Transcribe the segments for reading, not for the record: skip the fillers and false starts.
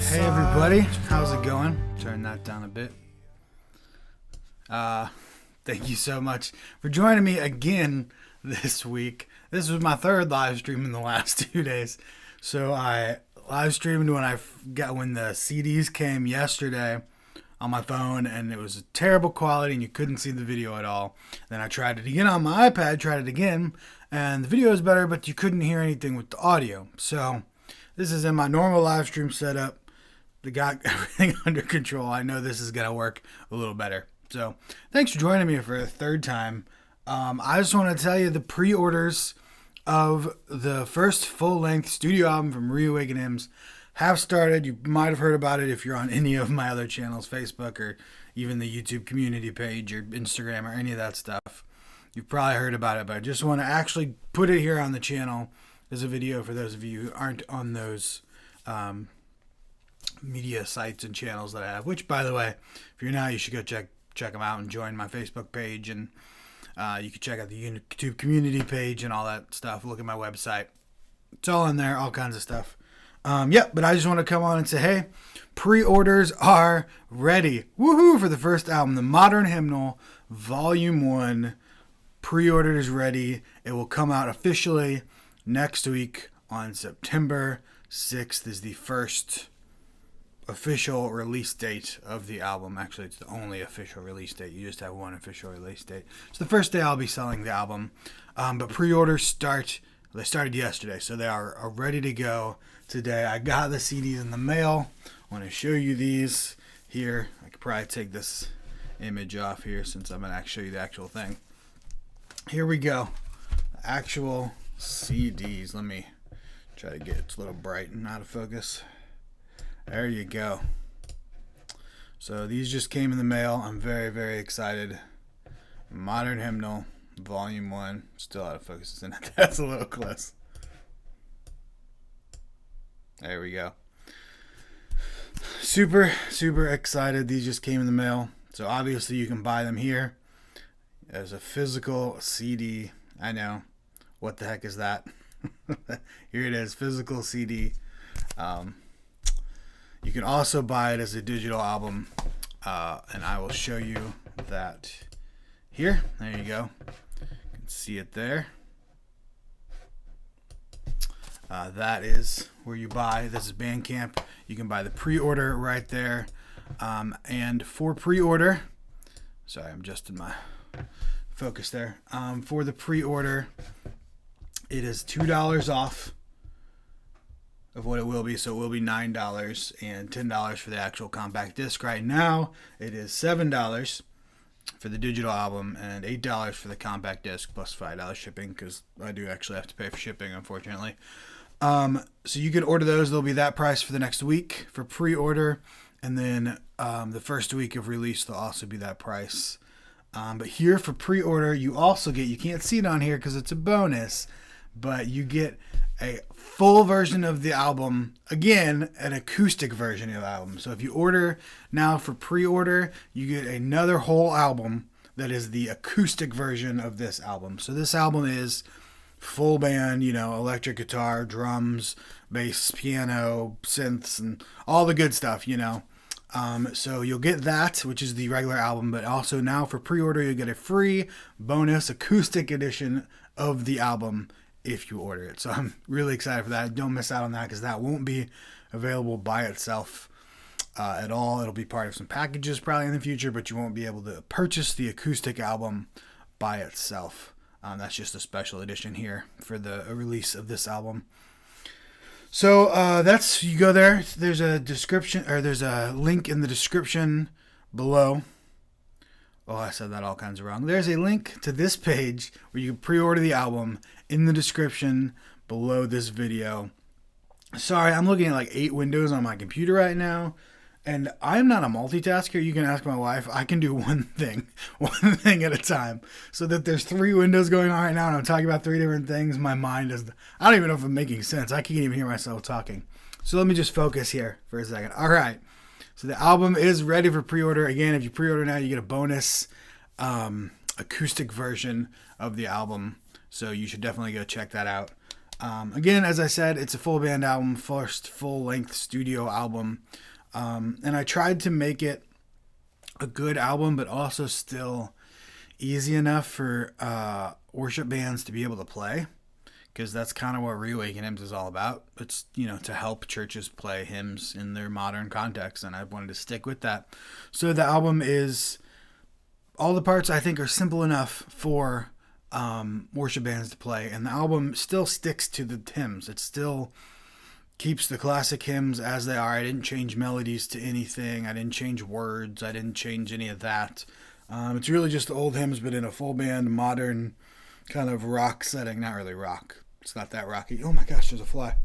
Hey everybody, how's it going? Turn that down a bit. Thank you so much for joining me again this week. This was my third live stream in the last 2 days. So I live streamed when the CDs came yesterday on my phone, and it was a terrible quality and you couldn't see the video at all. Then I tried it again on my iPad, and the video was better, but you couldn't hear anything with the audio. So this is in my normal live stream setup. They got everything under control. I know this is going to work a little better. So thanks for joining me for a third time. I just want to tell you the pre-orders of the first full-length studio album from Reawaken Hymns have started. You might have heard about it if you're on any of my other channels, Facebook or even the YouTube community page or Instagram or any of that stuff. You've probably heard about it, but I just want to actually put it here on the channel as a video for those of you who aren't on those media sites and channels that I have, which, by the way, if you're not, you should go check them out and join my Facebook page, and you can check out the YouTube community page and all that stuff. Look at my website. It's all in there, all kinds of stuff. But I just want to come on and say, hey, pre-orders are ready. Woohoo! For the first album, the Modern Hymnal, Vol.1. Pre-order is ready. It will come out officially next week on September 6th is the first official release date of the album. Actually, it's the only official release date. You just have one official release date. It's the first day I'll be selling the album. But pre-orders they started yesterday, so they are ready to go today. I got the CDs in the mail. I want to show you these here. I could probably take this image off here since I'm going to show you the actual thing. Here we go. The actual CDs. Let me try to get it's a little bright and out of focus. There you go. So these just came in the mail. I'm very, very excited. Modern Hymnal, Volume 1. Still out of focus, isn't it? That's a little close. There we go. Super, super excited. These just came in the mail. So obviously you can buy them here as a physical CD. I know. What the heck is that? Here it is, physical CD. You can also buy it as a digital album, and I will show you that here. There you go. You can see it there. That is where you buy. This is Bandcamp. You can buy the pre-order right there. And for pre-order, sorry, I'm just in my focus there. For the pre-order, it is $2 off of what it will be, so it will be $9 and $10 for the actual compact disc. Right now, it is $7 for the digital album and $8 for the compact disc plus $5 shipping, because I do actually have to pay for shipping, unfortunately. So you can order those. They'll be that price for the next week for pre-order, and then the first week of release, they'll also be that price. But here for pre-order, you also get, you can't see it on here because it's a bonus, but you get a full version of the album, again, an acoustic version of the album. So if you order now for pre-order, you get another whole album that is the acoustic version of this album. So this album is full band, electric guitar, drums, bass, piano, synths, and all the good stuff, So you'll get that, which is the regular album, but also now for pre-order, you'll get a free bonus acoustic edition of the album if you order it. So I'm really excited for that. Don't miss out on that, because that won't be available by itself at all. It'll be part of some packages probably in the future, but you won't be able to purchase the acoustic album by itself. That's just a special edition here for the release of this album. So you go there. There's a description, or there's a link in the description below. Oh, I said that all kinds of wrong. There's a link to this page where you can pre-order the album in the description below this video. Sorry, I'm looking at like 8 windows on my computer right now, and I'm not a multitasker. You can ask my wife. I can do one thing at a time. So that there's 3 windows going on right now, and I'm talking about 3 different things. My mind is, I don't even know if I'm making sense. I can't even hear myself talking. So let me just focus here for a second. All right. So the album is ready for pre-order. Again, if you pre-order now, you get a bonus acoustic version of the album. So you should definitely go check that out. Again, as I said, it's a full band album, first full-length studio album. And I tried to make it a good album, but also still easy enough for worship bands to be able to play, because that's kind of what Reawaken hymns is all about. It's, to help churches play hymns in their modern context, and I wanted to stick with that. So the album is, all the parts I think are simple enough for worship bands to play, and the album still sticks to the hymns. It still keeps the classic hymns as they are. I didn't change melodies to anything. I didn't change words. I didn't change any of that. It's really just the old hymns, but in a full band, modern kind of rock setting. Not really rock. It's not that rocky. Oh my gosh, there's a fly.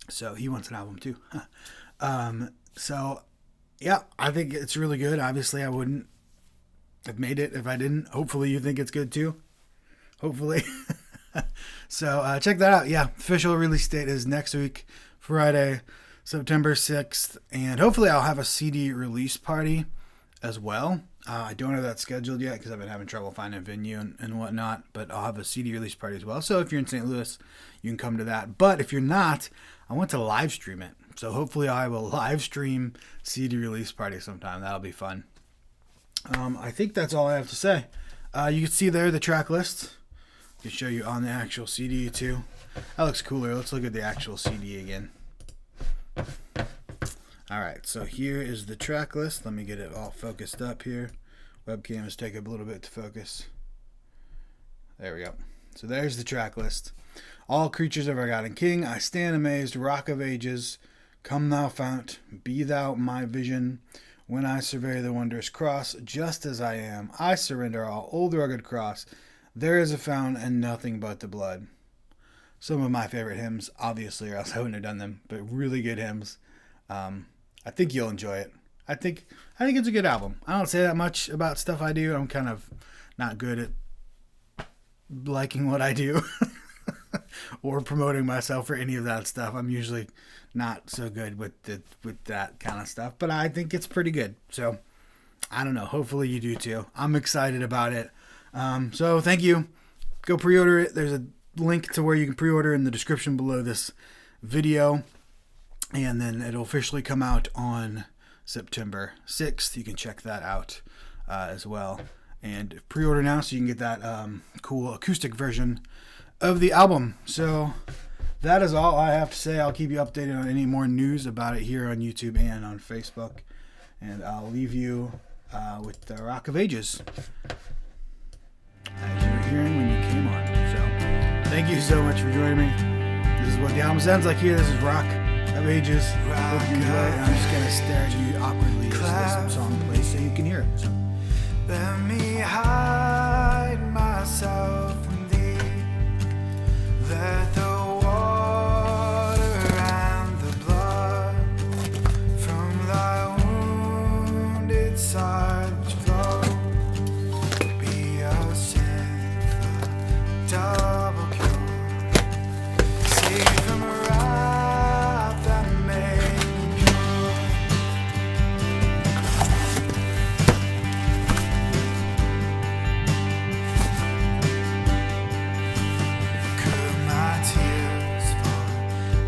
So he wants an album too. So yeah, I think it's really good. Obviously, I wouldn't have made it if I didn't. Hopefully you think it's good too. Hopefully. So check that out. Yeah, official release date is next week, Friday, September 6th. And hopefully I'll have a CD release party as well. I don't have that scheduled yet because I've been having trouble finding a venue and whatnot. But I'll have a CD release party as well. So if you're in St. Louis, you can come to that. But if you're not, I want to live stream it. So hopefully I will live stream CD release party sometime. That'll be fun. I think that's all I have to say. You can see there the track list. I can show you on the actual CD too. That looks cooler. Let's look at the actual CD again. Alright, so here is the track list. Let me get it all focused up here. Webcam is taking a little bit to focus. There we go. So there's the track list. All creatures of our God and King, I stand amazed, Rock of Ages, come thou fount, be thou my vision. When I survey the wondrous cross, just as I am, I surrender all. Old rugged cross, there is a fount and nothing but the blood. Some of my favorite hymns, obviously, or else I wouldn't have done them, but really good hymns. I think you'll enjoy it. I think it's a good album. I don't say that much about stuff I do. I'm kind of not good at liking what I do or promoting myself or any of that stuff. I'm usually not so good with that kind of stuff, but I think it's pretty good. So I don't know. Hopefully you do too. I'm excited about it. So thank you. Go pre-order it. There's a link to where you can pre-order in the description below this video. And then it'll officially come out on September 6th. You can check that out as well. And pre-order now so you can get that cool acoustic version of the album. So that is all I have to say. I'll keep you updated on any more news about it here on YouTube and on Facebook. And I'll leave you with the Rock of Ages, as you were hearing when you came on. So thank you so much for joining me. This is what the album sounds like here. This is Rock of Ages. Hope you enjoy it. I'm just going to stare at you awkwardly as this song plays so you can hear it. So. Let me hide myself from thee. Let the water and the blood from thy wounded side which flow be a sin for double cure. Save from wrath that made me pure. Could my tears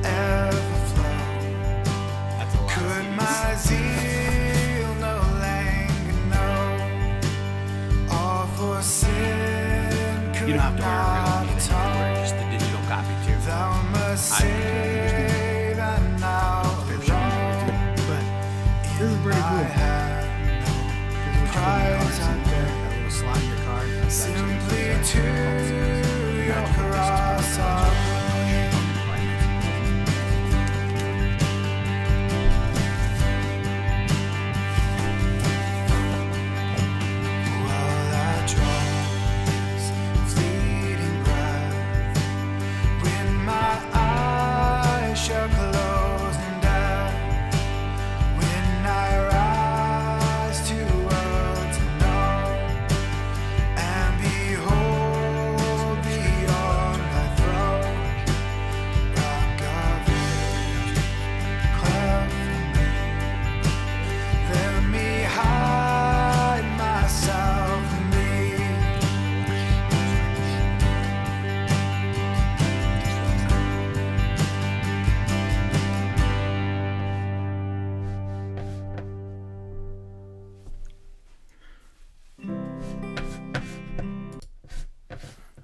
forever flow? Could my zeal no longer know? All for sin could You don't have to order not it. atone. Just the digital copy too. Thou must save and now alone. But this is pretty cool. Prize out there, A little slot in your card. simply to your cross of while I draw this fleeting breath, when my eyes shall close in death, when I rise to world to know and behold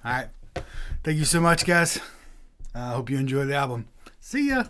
All right. Thank you so much, guys. I hope you enjoy the album. See ya.